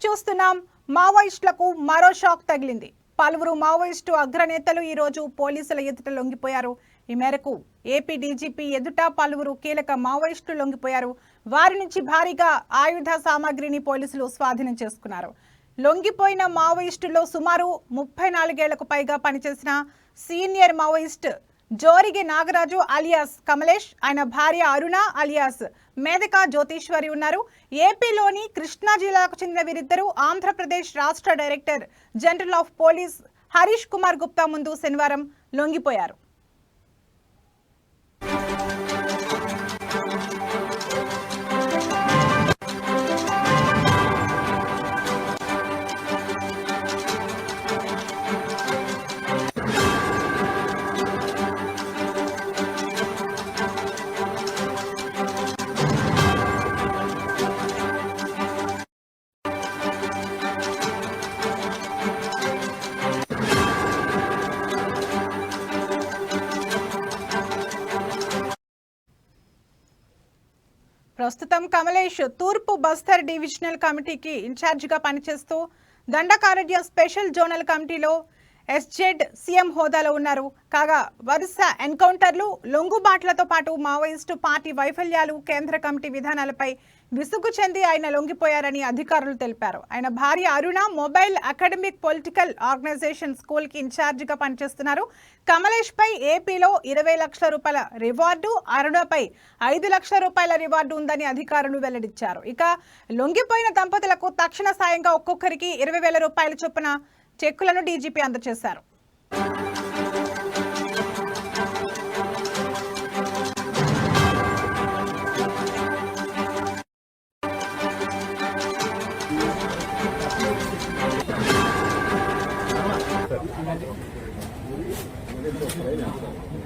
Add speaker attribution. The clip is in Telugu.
Speaker 1: చూస్తున్నాం. మావోయిస్టులకు మరో షాక్ తగిలింది. పలువురు మావోయిస్టు అగ్రనేతలు ఈ రోజు పోలీసుల ఎదుట లొంగిపోయారు. ఈ మేరకు ఏపీ డీజీపీ ఎదుట పలువురు కీలక మావోయిస్టులు లొంగిపోయారు. వారి నుంచి భారీగా ఆయుధ సామాగ్రిని పోలీసులు స్వాధీనం చేసుకున్నారు. లొంగిపోయిన మావోయిస్టుల్లో సుమారు 34 ఏళ్లకు పైగా పనిచేసిన senior Maoist Jorigi Nagaraju alias Kamlesh, ఆయన భార్య అరుణ అలియాస్ మేధకా జ్యోతిశ్వరి ఉన్నారు. ఏపీలోని కృష్ణా జిల్లాకు చెందిన వీరిద్దరూ ఆంధ్రప్రదేశ్ రాష్ట్ర director general of police Harish Kumar Gupta ముందు శనివారం లొంగిపోయారు. ప్రస్తుతం కమలేష్ తూర్పు బస్తర్ డివిజనల్ కమిటీకి ఇన్ఛార్జిగా పనిచేస్తూ దండకారణ్య స్పెషల్ జోనల్ కమిటీలో ఎస్జెడ్ సీఎం హోదాలో ఉన్నారు. కాగా వరుస ఎన్కౌంటర్లు, లొంగుబాట్లతో పాటు మావోయిస్టు పార్టీ వైఫల్యాలు, కేంద్ర కమిటీ విధానాలపై విసుగు చెంది ఆయన లొంగిపోయారని అధికారులు తెలిపారు. ఆయన భార్య Aruna mobile academic political organisation school కి ఇన్ఛార్జిగా పనిచేస్తున్నారు. కమలేష్ పై ఏపీలో 20 లక్షల రూపాయల రివార్డు, అరుణపై 5 లక్షల రూపాయల రివార్డు ఉందని అధికారులు వెల్లడించారు. ఇక లొంగిపోయిన దంపతులకు తక్షణ సాయంగా ఒక్కొక్కరికి 20,000 రూపాయల చొప్పున చెక్కులను డీజీపీ అందజేశారు.